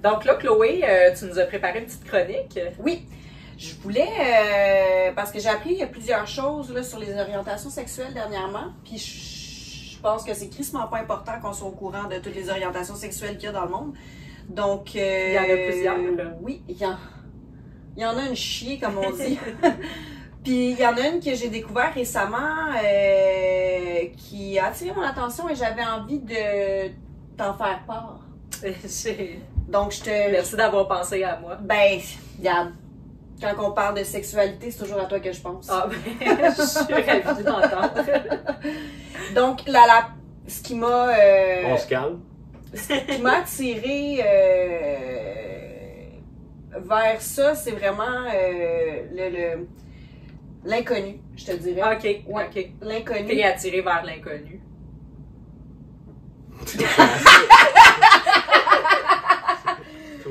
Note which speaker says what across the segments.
Speaker 1: Donc là, Chloé, tu nous as préparé une petite chronique.
Speaker 2: Oui. Je voulais, parce que j'ai appris plusieurs choses là, sur les orientations sexuelles dernièrement, puis je pense que c'est crissement pas important qu'on soit au courant de toutes les orientations sexuelles qu'il y a dans le monde. Donc,
Speaker 1: il y en a plusieurs.
Speaker 2: Oui, il y en a une chier, comme on dit. Puis il y en a une que j'ai découvert récemment qui a attiré mon attention et j'avais envie de t'en faire part. Donc,
Speaker 1: Merci d'avoir pensé à moi.
Speaker 2: Ben, regarde. Quand on parle de sexualité, c'est toujours à toi que je pense.
Speaker 1: Ah, ben, je suis ravie d'entendre.
Speaker 2: Donc, ce qui m'a...
Speaker 3: On se calme.
Speaker 2: Ce qui m'a attiré vers ça, c'est vraiment l'inconnu, je te dirais.
Speaker 1: OK,
Speaker 2: Ouais,
Speaker 1: OK.
Speaker 2: l'inconnu.
Speaker 1: T'es attiré vers l'inconnu.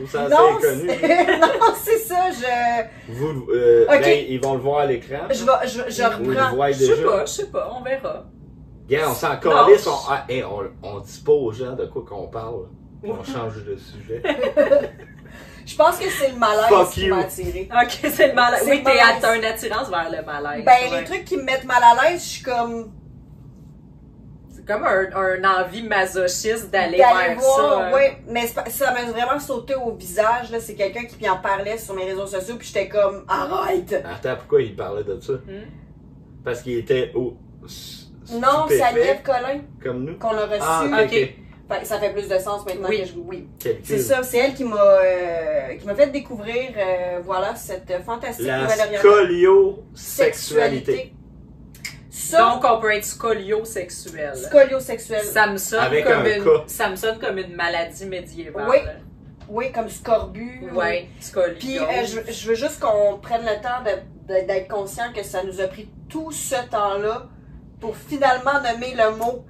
Speaker 3: Ça,
Speaker 2: Non,
Speaker 3: c'est inconnu.
Speaker 2: non, c'est ça,
Speaker 3: Okay. Ben, ils vont le voir à l'écran.
Speaker 2: je
Speaker 3: Ou ils le
Speaker 2: reprends.
Speaker 3: voient
Speaker 1: Je
Speaker 3: déjà.
Speaker 1: sais pas, on verra.
Speaker 3: Regarde, on s'en
Speaker 1: Non,
Speaker 3: calisse, on dit pas aux gens de quoi qu'on parle. Puis on change de sujet.
Speaker 2: Je pense que c'est le malaise
Speaker 3: Fuck
Speaker 2: qui
Speaker 3: you.
Speaker 2: m'a attiré.
Speaker 1: OK, c'est le malaise.
Speaker 2: C'est
Speaker 1: Oui,
Speaker 2: le malaise.
Speaker 1: t'as une attirance vers le malaise.
Speaker 2: Ben,
Speaker 1: ouais.
Speaker 2: les trucs qui me mettent mal à l'aise, je suis comme...
Speaker 1: C'est comme un envie masochiste d'aller vers
Speaker 2: voir,
Speaker 1: ça.
Speaker 2: ouais, mais ça m'a vraiment sauté au visage, là. C'est quelqu'un qui en parlait sur mes réseaux sociaux, puis j'étais comme, arrête!
Speaker 3: Attends, pourquoi il parlait de ça? Parce qu'il était
Speaker 2: Non, c'est
Speaker 3: stupéfait,
Speaker 2: Agnès Collin
Speaker 3: comme nous.
Speaker 2: qu'on a reçu.
Speaker 3: Ah,
Speaker 1: ok.
Speaker 3: ok.
Speaker 2: Fait que ça fait plus de sens maintenant
Speaker 1: Oui.
Speaker 2: que je... Oui.
Speaker 3: Calcul.
Speaker 2: C'est ça, c'est elle qui m'a fait découvrir, voilà, cette fantastique
Speaker 3: La
Speaker 2: nouvelle orientation.
Speaker 3: scoliosexualité.
Speaker 2: Ça,
Speaker 1: Donc, on peut être scoliosexuel.
Speaker 2: scoliosexuel.
Speaker 1: Ça me sonne
Speaker 3: Avec
Speaker 1: comme
Speaker 3: un
Speaker 1: une,
Speaker 3: K.
Speaker 1: ça me sonne comme une maladie médiévale.
Speaker 2: Oui. Oui, comme scorbut.
Speaker 1: Ouais, scoliose.
Speaker 2: Puis je veux juste qu'on prenne le temps d'être conscient que ça nous a pris tout ce temps-là pour finalement nommer le mot.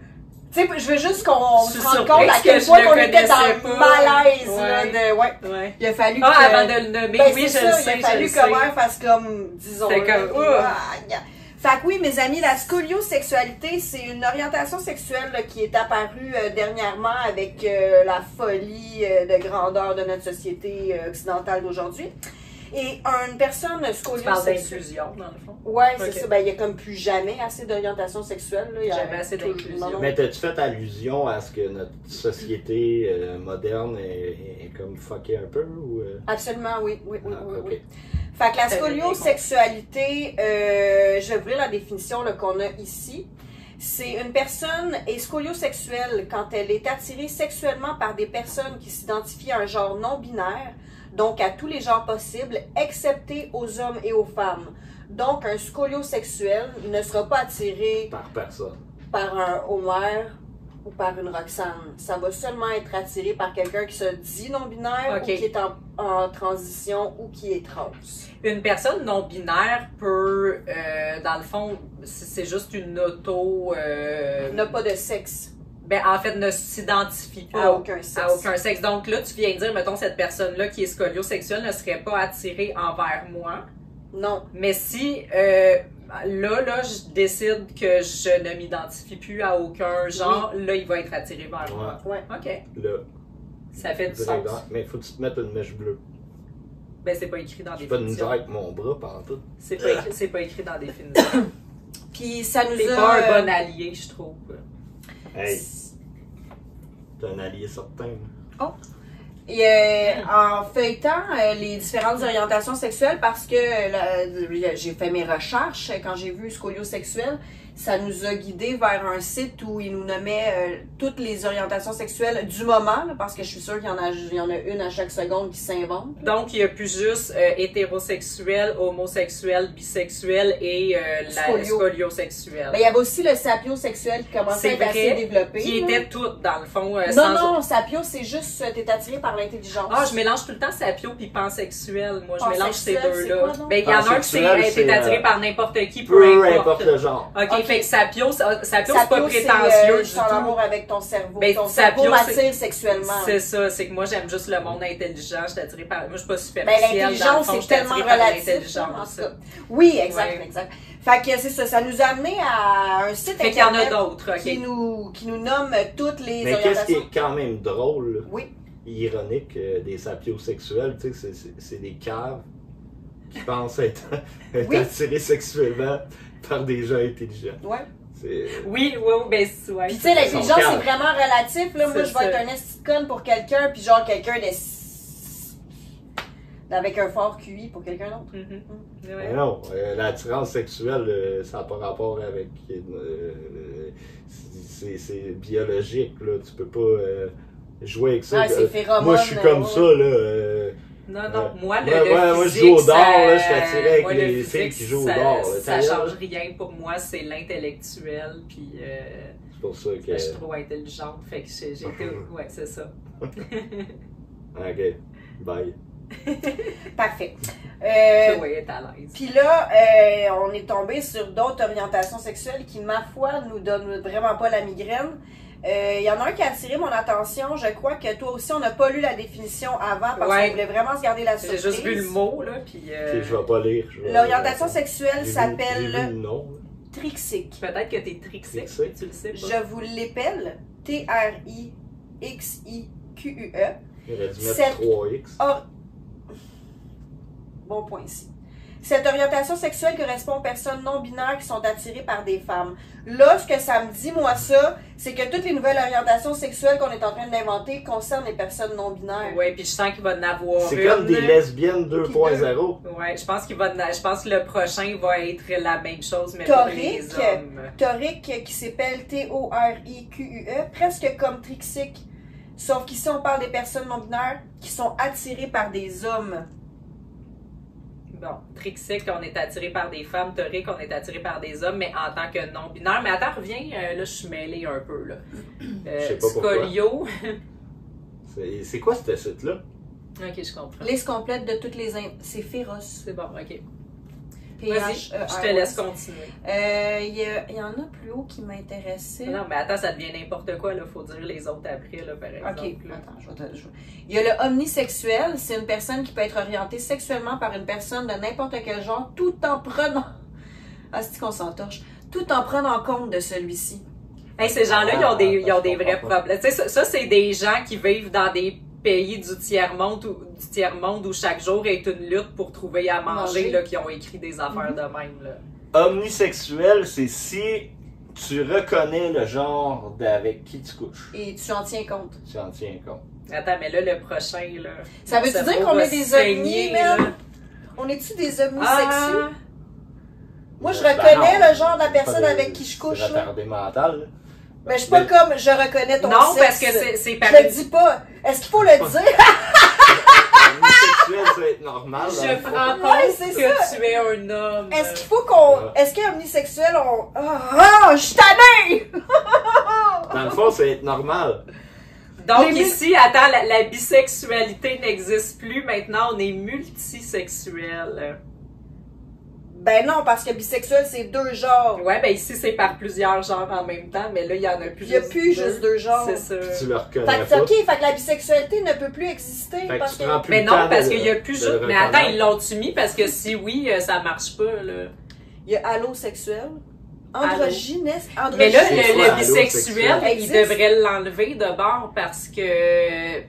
Speaker 2: Tu sais, je veux juste qu'on se rende compte à quel point on était dans le malaise.
Speaker 1: Ouais.
Speaker 2: Là,
Speaker 1: Ouais.
Speaker 2: Il a fallu que...
Speaker 1: Avant de le nommer,
Speaker 2: Ben,
Speaker 1: oui,
Speaker 2: c'est
Speaker 1: je le
Speaker 2: ça,
Speaker 1: sais,
Speaker 2: il a fallu
Speaker 1: je
Speaker 2: que
Speaker 1: le sais.
Speaker 2: Mère fasse comme, disons.
Speaker 1: C'était comme,
Speaker 2: Fait que oui, mes amis, la scoliosexualité, c'est une orientation sexuelle là, qui est apparue dernièrement avec la folie de grandeur de notre société occidentale d'aujourd'hui. Et une personne
Speaker 1: Tu parles
Speaker 2: scoliosexuelle...
Speaker 1: d'inclusion, dans le fond.
Speaker 2: Ouais, c'est
Speaker 1: Ok.
Speaker 2: ça. Ben, il y a comme plus jamais assez d'orientation sexuelle. Là. Il y a
Speaker 1: Jamais assez
Speaker 2: toujours-
Speaker 1: d'inclusion.
Speaker 2: non.
Speaker 3: Mais t'as-tu fait allusion à ce que notre société moderne est comme fuckée un peu ou
Speaker 2: Absolument, oui. Oui, oui,
Speaker 3: Ah,
Speaker 2: oui,
Speaker 3: ok.
Speaker 2: oui. Fait que la
Speaker 1: T'avais
Speaker 2: scoliosexualité, je vais ouvrir la définition là, qu'on a ici. C'est une personne est scoliosexuelle quand elle est attirée sexuellement par des personnes qui s'identifient à un genre non binaire, donc à tous les genres possibles, excepté aux hommes et aux femmes. Donc, un scoliosexuel ne sera pas attiré
Speaker 3: par personne?
Speaker 2: par un Homer ou par une Roxane. Ça va seulement être attiré par quelqu'un qui se dit non-binaire
Speaker 1: Ok.
Speaker 2: ou qui est en transition ou qui est trans.
Speaker 1: Une personne non binaire peut, dans le fond, c'est juste une auto.
Speaker 2: N'a pas de sexe.
Speaker 1: Ben, en fait, ne s'identifie pas
Speaker 2: À aucun sexe.
Speaker 1: à aucun sexe. Donc là, tu viens de dire, mettons, cette personne-là qui est scoliosexuelle ne serait pas attirée envers moi.
Speaker 2: Non.
Speaker 1: Mais si, là, je décide que je ne m'identifie plus à aucun genre, là, il va être attiré vers moi.
Speaker 2: Ouais.
Speaker 1: OK.
Speaker 3: Là.
Speaker 1: Ça fait du
Speaker 3: Direct
Speaker 1: sens.
Speaker 3: dans- Mais faut que tu te mettes une mèche bleue.
Speaker 1: Ben, c'est pas écrit dans la
Speaker 3: J'ai pas de misère
Speaker 1: définition.
Speaker 3: avec mon bras pendant tout.
Speaker 1: C'est pas écrit dans la définition.
Speaker 2: Puis ça nous
Speaker 1: C'est
Speaker 2: a...
Speaker 1: pas un bon allié, je trouve.
Speaker 3: Hey, t'es un allié certain.
Speaker 2: Et, en feuilletant les différentes orientations sexuelles, parce que j'ai fait mes recherches quand j'ai vu scoliosexuel, ça nous a guidés vers un site où il nous nommait toutes les orientations sexuelles du moment, là, parce que je suis sûre qu'il y en a une à chaque seconde qui s'invente.
Speaker 1: Donc, il n'y a plus juste hétérosexuel, homosexuel, bisexuel et la scoliosexuelle.
Speaker 2: Ben, il y avait aussi le sapiosexuel qui commençait à
Speaker 1: C'est
Speaker 2: être assez
Speaker 1: vrai,
Speaker 2: développé.
Speaker 1: qui
Speaker 2: là.
Speaker 1: étaient toutes, dans le fond,
Speaker 2: Non, sapio, c'est juste t'es attiré par l'intelligence.
Speaker 1: Ah, je mélange tout le temps sapio puis pansexuel. Moi, je mélange ces
Speaker 2: Pansexuel, c'est
Speaker 1: deux-là.
Speaker 2: quoi, donc?
Speaker 1: Ben, il y en a un qui
Speaker 3: Pansexuel,
Speaker 1: t'es
Speaker 3: c'est,
Speaker 1: attiré par n'importe qui,
Speaker 3: Peu importe le genre.
Speaker 1: OK, fait que sapio, c'est pas
Speaker 2: Sapio,
Speaker 1: prétentieux
Speaker 2: c'est
Speaker 1: du
Speaker 2: ton
Speaker 1: tout.
Speaker 2: amour avec ton cerveau.
Speaker 1: Ben,
Speaker 2: ton
Speaker 1: sapio,
Speaker 2: cerveau
Speaker 1: c'est-
Speaker 2: m'attire sexuellement.
Speaker 1: C'est ça, c'est que moi, j'aime juste le monde intelligent. Je suis attirée par... Moi, je suis pas
Speaker 2: Ben,
Speaker 1: superficielle. dans le
Speaker 2: l'intelligence,
Speaker 1: fond, je
Speaker 2: c'est
Speaker 1: suis
Speaker 2: tellement
Speaker 1: attirée par
Speaker 2: relatif.
Speaker 1: l'intelligence.
Speaker 2: En tout cas. Oui, exact,
Speaker 1: Ouais.
Speaker 2: exact. Fait que c'est ça, ça nous a amené à un site
Speaker 1: Fait qu'il y en a
Speaker 2: internet
Speaker 1: d'autres, OK.
Speaker 2: qui nous nomme toutes les
Speaker 3: Mais qu'est-ce qui
Speaker 2: orientations.
Speaker 3: est quand même drôle, là,
Speaker 2: Oui,
Speaker 3: ironique des sapiosexuels, tu sais, c'est des caves qui pensent être
Speaker 2: Oui.
Speaker 3: attirés sexuellement par des gens intelligents.
Speaker 2: Ouais.
Speaker 1: Oui, ben ouais.
Speaker 2: Puis tu sais, l'intelligence,
Speaker 3: Son
Speaker 2: c'est vraiment relatif. Là. Moi,
Speaker 1: C'est
Speaker 2: je vais être
Speaker 1: ça.
Speaker 2: un esti de conne pour quelqu'un, puis genre quelqu'un avec un fort QI pour quelqu'un d'autre.
Speaker 1: Mhm.
Speaker 3: Mais
Speaker 1: Ouais.
Speaker 3: non, l'attirance sexuelle, ça n'a pas rapport avec... c'est biologique, là. Tu peux pas jouer avec ça.
Speaker 2: Ah, c'est phéromones.
Speaker 3: Moi, je suis comme ça, là.
Speaker 1: Non, moi,
Speaker 3: Ouais,
Speaker 1: le
Speaker 3: moi, je
Speaker 1: physique,
Speaker 3: joue au dard,
Speaker 1: ça-
Speaker 3: là, je suis attiré avec
Speaker 1: moi, le
Speaker 3: les
Speaker 1: physique,
Speaker 3: filles qui jouent au
Speaker 1: ça-
Speaker 3: dard, là.
Speaker 1: Ça
Speaker 3: T'as
Speaker 1: change
Speaker 3: l'air.
Speaker 1: rien pour moi, c'est l'intellectuel, puis
Speaker 3: C'est pour ça que...
Speaker 1: je suis trop intelligente, fait que j'ai été... Ouais, c'est ça.
Speaker 3: Ok, bye.
Speaker 2: Parfait.
Speaker 1: Oui, être à l'aise.
Speaker 2: Puis là, on est tombé sur d'autres orientations sexuelles qui, ma foi, nous donnent vraiment pas la migraine. Il y en a un qui a attiré mon attention. Je crois que toi aussi, on n'a pas lu la définition avant parce
Speaker 1: Ouais.
Speaker 2: qu'on voulait vraiment se garder la
Speaker 1: J'ai
Speaker 2: surprise.
Speaker 1: juste vu le mot, là, puis...
Speaker 3: Ok, je vais pas lire.
Speaker 2: L'orientation sexuelle
Speaker 3: J'ai vu
Speaker 2: s'appelle
Speaker 3: le nom.
Speaker 2: trixique.
Speaker 1: Peut-être que t'es trixique,
Speaker 3: Trixique.
Speaker 1: mais tu le sais pas.
Speaker 2: Je vous l'épelle. T-R-I-X-I-Q-U-E.
Speaker 3: J'aurais dû mettre
Speaker 2: Cette-
Speaker 3: 3X.
Speaker 2: Bon point ici. Cette orientation sexuelle correspond aux personnes non binaires qui sont attirées par des femmes. Là, ce que ça me dit, moi, ça, c'est que toutes les nouvelles orientations sexuelles qu'on est en train d'inventer concernent les personnes non binaires.
Speaker 1: Ouais, puis je sens qu'il va en avoir
Speaker 3: C'est
Speaker 1: une.
Speaker 3: comme des lesbiennes 2.0.
Speaker 1: Ouais, je pense que le prochain va être la même chose, mais pour les
Speaker 2: Torique.
Speaker 1: hommes.
Speaker 2: Torique, qui s'appelle T-O-R-I-Q-U-E, presque comme trixique. Sauf qu'ici, on parle des personnes non binaires qui sont attirées par des hommes.
Speaker 1: Bon, trixique, on est attiré par des femmes, torique, on est attiré par des hommes, mais en tant que non-binaire. Mais attends, reviens, là, je suis mêlée un peu, là.
Speaker 3: Je sais pas pourquoi.
Speaker 1: Scolio.
Speaker 3: C'est quoi ce site-là?
Speaker 1: Ok, je comprends.
Speaker 2: Liste complète de toutes les... C'est féroce.
Speaker 1: C'est bon, ok.
Speaker 2: P-H-E-R-O-S.
Speaker 1: Vas-y, je te laisse continuer.
Speaker 2: Il y en a plus haut qui m'intéressait.
Speaker 1: Non, mais attends, ça devient n'importe quoi, là. Faut dire les autres après, là, par exemple.
Speaker 2: Ok,
Speaker 1: là.
Speaker 2: attends, il y a le omnisexuel, c'est une personne qui peut être orientée sexuellement par une personne de n'importe quel genre, tout en prenant... Ah, c'est qu'on s'entorche. Tout en prenant compte de celui-ci.
Speaker 1: Hey, ces gens-là, ils ont des vrais
Speaker 3: comprends pas.
Speaker 1: problèmes. Tu sais, ça c'est des gens qui vivent dans des pays du tiers-monde où chaque jour est une lutte pour trouver à manger, là, qui ont écrit des affaires de même, là.
Speaker 3: Omnisexuel, c'est si tu reconnais le genre avec qui tu couches.
Speaker 2: Et tu en tiens compte.
Speaker 3: Tu en tiens compte.
Speaker 1: Attends, mais là, le prochain, là...
Speaker 2: Ça veut-tu dire qu'on est des ovnis, man? On est-tu des omnisexuels?
Speaker 1: Ah!
Speaker 2: Moi, je
Speaker 3: Ben
Speaker 2: reconnais
Speaker 3: non,
Speaker 2: le genre de la
Speaker 3: c'est pas
Speaker 2: personne
Speaker 3: des-
Speaker 2: avec qui je couche,
Speaker 3: C'est
Speaker 2: là.
Speaker 3: retardé mental, là.
Speaker 2: Mais je suis pas comme je reconnais ton
Speaker 1: Non,
Speaker 2: sexe.
Speaker 1: parce que c'est par
Speaker 2: Je le dis pas. Est-ce qu'il faut le dire?
Speaker 3: Omnisexuel, ça va être normal. dans
Speaker 1: Je
Speaker 3: le fond.
Speaker 1: prends
Speaker 2: Ouais,
Speaker 1: compte
Speaker 2: c'est
Speaker 1: que
Speaker 2: ça.
Speaker 1: tu es un homme.
Speaker 2: Est-ce qu'il faut qu'on... Est-ce qu'un omnisexuel, on... Ah, je suis tannée!
Speaker 3: Dans le fond, ça va être normal.
Speaker 1: Donc
Speaker 2: Les
Speaker 1: ici, attends, la bisexualité n'existe plus. Maintenant, on est multisexuel.
Speaker 2: Ben non, parce que bisexuel, c'est deux genres.
Speaker 1: Ouais, ben ici, c'est par plusieurs genres en même temps, mais là, il y en a plus
Speaker 2: Il y a plus juste deux genres.
Speaker 1: C'est ça.
Speaker 3: Puis tu le reconnais
Speaker 2: Fait que,
Speaker 3: pas.
Speaker 2: ok, fait que la bisexualité ne peut plus exister.
Speaker 3: Fait que
Speaker 2: Parce
Speaker 3: tu
Speaker 2: que...
Speaker 3: prends plus
Speaker 1: Mais
Speaker 3: le
Speaker 1: non,
Speaker 3: temps
Speaker 1: parce
Speaker 3: de-
Speaker 1: qu'il y a plus
Speaker 3: de le
Speaker 1: juste... Mais attends,
Speaker 3: reconnaître.
Speaker 1: ils l'ont mis parce que si oui, ça marche pas, là.
Speaker 2: Il y a allosexuel. Androgynes.
Speaker 1: Mais là,
Speaker 3: C'est
Speaker 1: le
Speaker 3: quoi,
Speaker 1: bisexuel,
Speaker 3: allosexuel?
Speaker 1: il devrait l'enlever de bord parce que...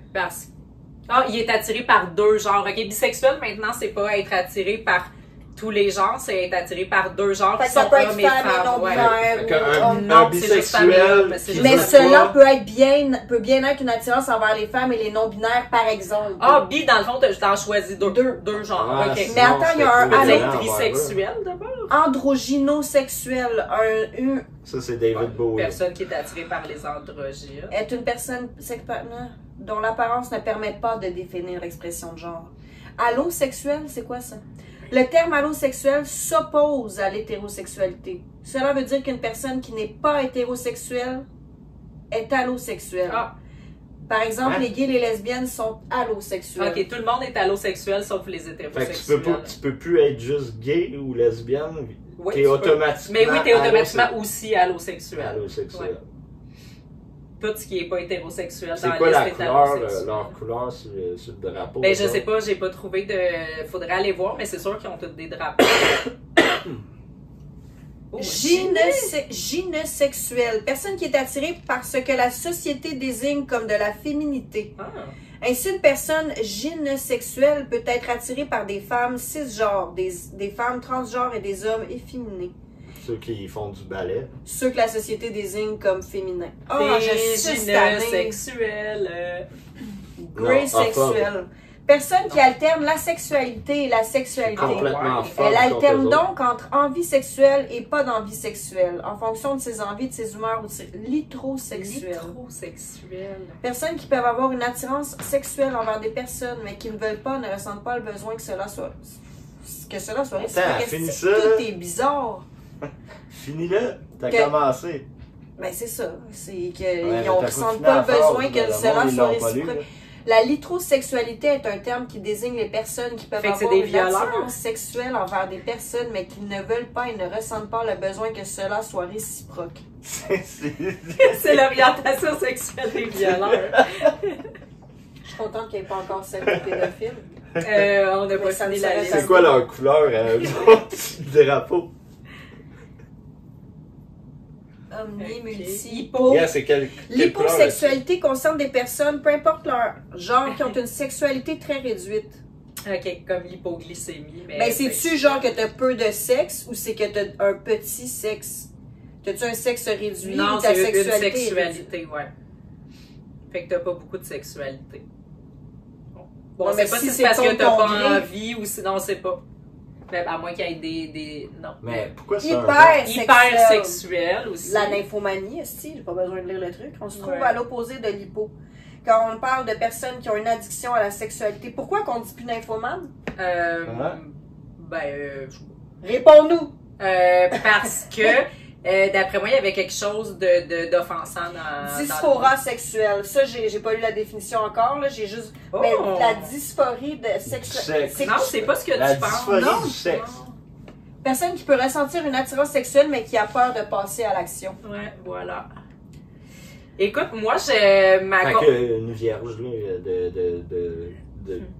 Speaker 1: Ah, il est attiré par deux genres. Ok, bisexuel, maintenant, c'est pas être attiré par tous les genres, c'est être attiré par deux genres
Speaker 2: Fait
Speaker 1: qui
Speaker 2: que ça
Speaker 1: sont
Speaker 2: peut être
Speaker 1: hommes et
Speaker 2: femme et
Speaker 1: femmes.
Speaker 2: non
Speaker 1: Ouais.
Speaker 2: binaire.
Speaker 3: Fait
Speaker 2: ou
Speaker 3: qu'un-
Speaker 2: homme.
Speaker 1: Non,
Speaker 3: un
Speaker 1: c'est juste femme et homme,
Speaker 3: bisexuel
Speaker 1: c'est
Speaker 3: qui
Speaker 1: juste
Speaker 2: Mais
Speaker 3: veut
Speaker 2: cela
Speaker 3: pas-
Speaker 2: peut bien être une attirance envers les femmes et les non-binaires, par exemple.
Speaker 1: Ah, bi, dans le fond, t'en choisis deux genres.
Speaker 3: Ah,
Speaker 1: Ok.
Speaker 3: sinon,
Speaker 2: Mais attends, il y a un
Speaker 3: c'est
Speaker 1: Peut-être
Speaker 3: trop
Speaker 1: trisexuel, d'abord.
Speaker 2: Androgynosexuel
Speaker 3: Ça, c'est David Bowie.
Speaker 1: Personne qui est attirée par les androgynes.
Speaker 2: est une personne dont l'apparence ne permet pas de définir l'expression de genre. Allosexuel, c'est quoi ça? Le terme allosexuel s'oppose à l'hétérosexualité. Cela veut dire qu'une personne qui n'est pas hétérosexuelle est allosexuelle.
Speaker 1: Ah,
Speaker 2: Par exemple,
Speaker 3: Hein?
Speaker 2: les gays et les lesbiennes sont allosexuels.
Speaker 1: ok, tout le monde est allosexuel sauf les
Speaker 3: Fait que
Speaker 1: hétérosexuels.
Speaker 3: tu peux plus être juste gay ou lesbienne.
Speaker 1: Oui,
Speaker 3: T'es
Speaker 1: tu peux.
Speaker 3: automatiquement.
Speaker 1: Mais oui, t'es automatiquement aussi allosexuel.
Speaker 3: allosexuel.
Speaker 1: Ouais. Tout ce qui est pas hétérosexuel dans
Speaker 3: C'est
Speaker 1: la
Speaker 3: quoi la
Speaker 1: liste est
Speaker 3: couleur,
Speaker 1: allosexuel.
Speaker 3: leur couleur sur le drapeau?
Speaker 1: Ben, je
Speaker 3: ça?
Speaker 1: sais pas, j'ai pas trouvé de. Faudrait aller voir, mais c'est sûr qu'ils ont tous des drapeaux. Oh,
Speaker 2: Gynesexuel. Personne qui est attirée par ce que la société désigne comme de la féminité.
Speaker 1: Ah.
Speaker 2: Ainsi, une personne gynosexuelle peut être attirée par des femmes cisgenres, des femmes transgenres et des hommes efféminés.
Speaker 3: Ceux qui font du ballet.
Speaker 2: Ceux que la société désigne comme féminins. Oh,
Speaker 1: Des
Speaker 2: je suis cette année.
Speaker 1: sexuels.
Speaker 2: Grey
Speaker 3: Non,
Speaker 2: sexuel. Personne qui alterne la sexualité et la sexualité.
Speaker 3: Complètement
Speaker 1: ouais.
Speaker 3: femme
Speaker 2: Elle
Speaker 3: contre
Speaker 2: alterne
Speaker 3: eux autres.
Speaker 2: donc entre envie sexuelle et pas d'envie sexuelle, en fonction de ses envies, de ses humeurs ou de ses litrosexuels.
Speaker 1: Litrosexuels.
Speaker 2: Personnes qui peuvent avoir une attirance sexuelle envers des personnes, mais qui ne veulent pas, ne ressentent pas le besoin que cela soit réciproque.
Speaker 3: Attends, finis
Speaker 2: Est-ce que
Speaker 3: ça,
Speaker 2: tout
Speaker 3: là.
Speaker 2: est bizarre.
Speaker 3: Finis-le, t'as
Speaker 2: Que-
Speaker 3: commencé.
Speaker 2: Ben c'est ça. C'est qu'ils
Speaker 3: Ouais,
Speaker 2: ne
Speaker 3: mais t'as
Speaker 2: ressentent
Speaker 3: fini
Speaker 2: pas
Speaker 3: la
Speaker 2: le besoin
Speaker 3: phrase,
Speaker 2: que
Speaker 3: le
Speaker 2: cela
Speaker 3: monde, ils
Speaker 2: soit
Speaker 3: l'ont pas lu,
Speaker 2: réciproque.
Speaker 3: là.
Speaker 2: La litrosexualité est un terme qui désigne les personnes qui peuvent
Speaker 1: Fait que c'est
Speaker 2: avoir
Speaker 1: des
Speaker 2: une
Speaker 1: violeurs.
Speaker 2: attirance sexuelle envers des personnes, mais qui ne veulent pas et ne ressentent pas le besoin que cela soit réciproque.
Speaker 1: C'est l'orientation sexuelle des violeurs.
Speaker 2: Je suis contente qu'il n'y ait pas encore celle de pédophile.
Speaker 1: On n'a
Speaker 2: Mais
Speaker 1: pas
Speaker 2: ça
Speaker 1: fini
Speaker 2: me
Speaker 1: la
Speaker 2: serait
Speaker 1: liste.
Speaker 3: C'est quoi leur couleur, du drapeau?
Speaker 2: Omni,
Speaker 1: Ok.
Speaker 2: multi,
Speaker 1: Hypo.
Speaker 3: Yeah, c'est quelle couleur,
Speaker 2: L'hyposexualité concerne des personnes, peu importe leur genre, qui ont une sexualité très réduite.
Speaker 1: Ok, comme l'hypoglycémie. Mais
Speaker 2: Ben, c'est-tu genre que t'as peu de sexe ou c'est que t'as un petit sexe? T'as-tu un sexe réduit
Speaker 1: Non,
Speaker 2: ou ta
Speaker 1: c'est une
Speaker 2: sexualité est réduite?
Speaker 1: sexualité, ouais. Fait que t'as pas beaucoup de sexualité. Bon,
Speaker 2: Ouais,
Speaker 1: c'est
Speaker 2: mais
Speaker 1: pas
Speaker 2: si
Speaker 1: si
Speaker 2: c'est
Speaker 1: c'est parce que
Speaker 2: contre
Speaker 1: t'as
Speaker 2: ton
Speaker 1: pas
Speaker 2: gré.
Speaker 1: envie ou sinon c'est pas. Mais à moins qu'il y ait des. Non.
Speaker 3: Mais pourquoi c'est un
Speaker 1: Hyper sexuel aussi.
Speaker 2: La nymphomanie, esti, j'ai pas besoin de lire le truc. On se trouve
Speaker 1: Ouais.
Speaker 2: à l'opposé de l'hypo. Quand on parle de personnes qui ont une addiction à la sexualité, pourquoi qu'on dit plus nymphomane? Réponds-nous!
Speaker 1: Parce que, d'après moi, il y avait quelque chose d'offensant dans.
Speaker 2: Dysphorie sexuelle. Ça, j'ai pas lu la définition encore, là. J'ai juste.
Speaker 1: Oh!
Speaker 2: Mais la dysphorie de sexuelle.
Speaker 3: Sexe.
Speaker 1: Non, c'est pas ce que
Speaker 3: La
Speaker 1: tu penses.
Speaker 3: dysphorie
Speaker 1: Non.
Speaker 3: du sexe.
Speaker 2: Personne qui peut ressentir une attirance sexuelle, mais qui a peur de passer à l'action.
Speaker 1: Ouais, voilà. Écoute, moi, j'ai ma.
Speaker 3: Fait que une vierge là,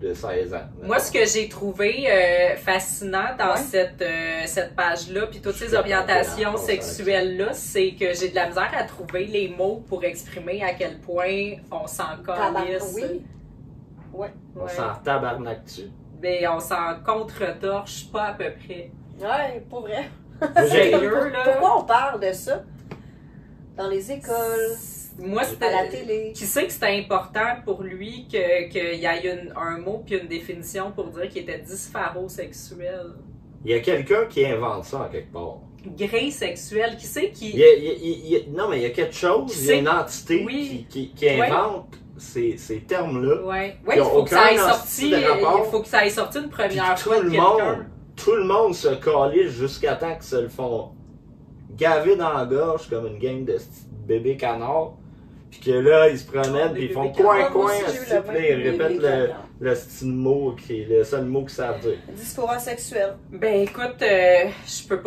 Speaker 3: de 16 ans.
Speaker 1: Moi, ce que j'ai trouvé fascinant dans
Speaker 2: Ouais.
Speaker 1: cette page-là, puis toutes
Speaker 3: Je
Speaker 1: ces
Speaker 3: suis
Speaker 1: orientations
Speaker 3: d'accord,
Speaker 1: sexuelles-là, c'est que j'ai de la misère à trouver les mots pour exprimer à quel point on s'en calisse.
Speaker 2: Oui. Ouais.
Speaker 3: On
Speaker 1: Ouais.
Speaker 3: s'en tabarnak dessus.
Speaker 1: Mais on s'en contre-torche pas à peu près.
Speaker 2: Ouais, pas vrai.
Speaker 1: Sérieux, là?
Speaker 2: Pourquoi on parle de ça? Dans les écoles,
Speaker 1: Moi,
Speaker 2: à la
Speaker 1: c'était.
Speaker 2: télé.
Speaker 1: Qui sait que c'était important pour lui qu'il y ait un mot puis une définition pour dire qu'il était dyspharosexuel?
Speaker 3: Il y a quelqu'un qui invente ça en quelque part.
Speaker 1: Gré sexuel, qui sait qui.
Speaker 3: Non, mais il y a quelque chose,
Speaker 1: Qui
Speaker 3: il y a
Speaker 1: sait-
Speaker 3: une entité
Speaker 1: Oui.
Speaker 3: qui invente ces termes-là.
Speaker 1: Ouais,
Speaker 3: Qui
Speaker 1: il
Speaker 3: ont
Speaker 1: faut que ça aille
Speaker 3: aucun
Speaker 1: sorti.
Speaker 3: esti de rapport.
Speaker 1: Il faut que ça aille sorti une
Speaker 3: Puis
Speaker 1: première
Speaker 3: tout
Speaker 1: fois de
Speaker 3: le
Speaker 1: quelqu'un.
Speaker 3: monde, tout le monde se calisse jusqu'à temps qu'ils se le font gaver dans la gorge comme une gang de petits bébés canards. Puis que là, ils se promènent, puis ils font coin,
Speaker 2: Moi
Speaker 3: coin,
Speaker 2: aussi, j'ai eu
Speaker 3: esti,
Speaker 2: le
Speaker 3: puis là, ils
Speaker 2: même
Speaker 3: répètent
Speaker 2: bébé
Speaker 3: le
Speaker 2: canard.
Speaker 3: style mot qui est le seul mot qu'ils savent dire.
Speaker 2: Dysphorie sexuelle.
Speaker 1: Ben écoute, je peux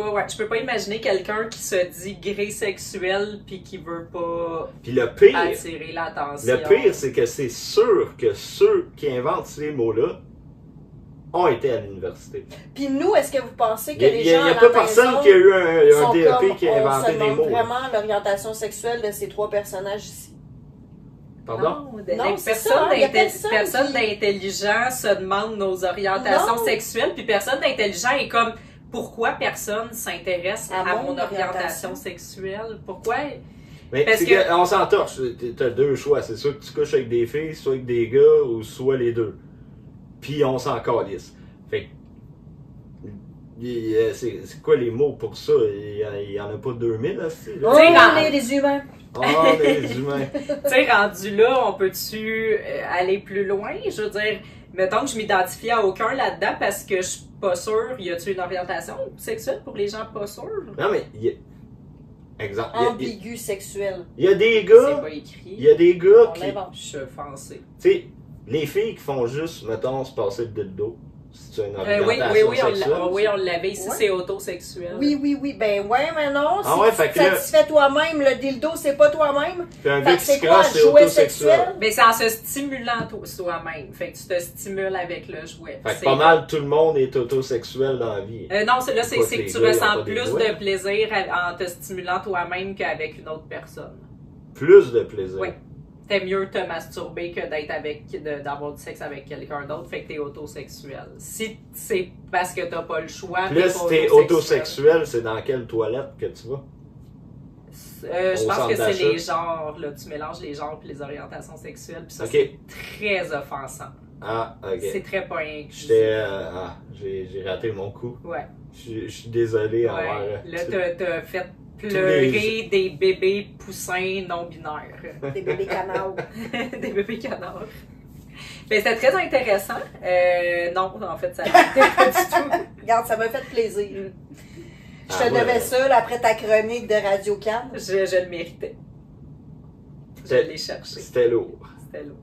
Speaker 1: pas imaginer quelqu'un qui se dit gré sexuel puis qui veut pas
Speaker 3: Puis le pire,
Speaker 1: attirer l'attention.
Speaker 3: le pire, c'est que c'est sûr que ceux qui inventent ces mots-là ont été à l'université.
Speaker 2: Puis nous, est-ce que vous pensez que
Speaker 3: Il
Speaker 2: les
Speaker 3: n'y
Speaker 2: gens
Speaker 3: a
Speaker 2: à
Speaker 3: pas
Speaker 2: la
Speaker 3: personne
Speaker 2: maison
Speaker 3: qui a eu un
Speaker 2: sont
Speaker 3: DEP
Speaker 2: comme,
Speaker 3: qui a
Speaker 2: on
Speaker 3: inventé
Speaker 2: se
Speaker 3: des
Speaker 2: demande
Speaker 3: mots.
Speaker 2: vraiment l'orientation sexuelle de ces trois personnages ici?
Speaker 3: Pardon?
Speaker 1: Non,
Speaker 2: Non, c'est ça, y a personne qui-
Speaker 1: d'intelligent se demande nos orientations
Speaker 2: Non.
Speaker 1: sexuelles, puis personne d'intelligent est comme pourquoi personne s'intéresse
Speaker 2: À
Speaker 1: à
Speaker 2: mon
Speaker 1: mon orientation
Speaker 2: orientation
Speaker 1: sexuelle? Pourquoi?
Speaker 3: Mais
Speaker 1: Parce
Speaker 3: c'est
Speaker 1: que-
Speaker 3: on s'entorche. T'as deux choix. C'est soit que tu couches avec des filles, soit avec des gars, ou soit les deux. Puis on s'en calisse. Fait que. C'est quoi les mots pour ça? Il y en a pas 2000 là, c'est
Speaker 2: On
Speaker 1: sais,
Speaker 2: est des humains.
Speaker 3: Oh, des humains.
Speaker 1: Tu sais, rendu là, on peut-tu aller plus loin? Je veux dire, mettons que je m'identifie à aucun là-dedans parce que je suis pas sûre. Y a-tu une orientation sexuelle pour les gens pas sûrs?
Speaker 3: Non, mais. Exemple.
Speaker 2: Ambigu sexuel.
Speaker 3: Il y a des
Speaker 1: C'est
Speaker 3: gars.
Speaker 1: pas écrit.
Speaker 3: Il y a des gars
Speaker 2: On
Speaker 3: qui.
Speaker 2: l'invente.
Speaker 1: Je suis offensée.
Speaker 3: Tu sais, les filles qui font juste, mettons, se passer le dildo. C'est une
Speaker 1: Oui,
Speaker 3: orientation
Speaker 1: on l'avait ici,
Speaker 2: Ouais.
Speaker 1: c'est autosexuel.
Speaker 2: Oui. Ben ouais, mais non.
Speaker 3: Ah
Speaker 2: Si
Speaker 3: ouais,
Speaker 2: tu
Speaker 3: fait
Speaker 2: te
Speaker 3: que là-
Speaker 2: satisfais toi-même, le dildo, c'est pas toi-même.
Speaker 3: Puis un
Speaker 2: Fait
Speaker 3: gars
Speaker 2: que
Speaker 3: qui
Speaker 2: c'est
Speaker 3: se
Speaker 2: quoi,
Speaker 3: crosse, c'est
Speaker 2: jouet
Speaker 3: autosexuel.
Speaker 2: sexuel?
Speaker 1: Mais c'est en se stimulant soi-même. Fait que tu te stimules avec le jouet.
Speaker 3: Fait que
Speaker 1: C'est-
Speaker 3: pas mal tout le monde est autosexuel dans la vie.
Speaker 1: Non, là, c'est
Speaker 3: Pas
Speaker 1: que
Speaker 3: que
Speaker 1: tu
Speaker 3: les gars, ils ont
Speaker 1: ressens
Speaker 3: pas des
Speaker 1: plus
Speaker 3: jouets.
Speaker 1: de plaisir en te stimulant toi-même qu'avec une autre personne.
Speaker 3: Plus de plaisir.
Speaker 1: Oui. t'aimes mieux te masturber que d'avoir du sexe avec quelqu'un d'autre, fait que t'es autosexuel. Si c'est parce que t'as pas le choix,
Speaker 3: Là, si t'es autosexuel, c'est dans quelle toilette que tu vas?
Speaker 1: Je
Speaker 3: Au
Speaker 1: pense que
Speaker 3: centre
Speaker 1: c'est
Speaker 3: d'achat.
Speaker 1: les genres, là, tu mélanges les genres et les orientations sexuelles, puis ça,
Speaker 3: Ok.
Speaker 1: c'est très offensant.
Speaker 3: Ah, ok.
Speaker 1: C'est très pas inclusif.
Speaker 3: J'ai raté mon coup.
Speaker 1: Ouais.
Speaker 3: Je suis désolé
Speaker 1: Ouais.
Speaker 3: envers.
Speaker 1: Là, t'as fait pleurer des bébés poussins non-binaires.
Speaker 2: Des bébés canards.
Speaker 1: Des bébés canards. Mais c'était très intéressant. Non, en fait, ça n'était pas du tout.
Speaker 2: Regarde, ça m'a fait plaisir. Je te
Speaker 3: Ah ouais.
Speaker 2: devais ça là, après ta chronique de Radio Cannes.
Speaker 1: Je le méritais. Je
Speaker 3: C'était-
Speaker 1: l'ai cherché.
Speaker 3: C'était lourd.
Speaker 1: C'était lourd.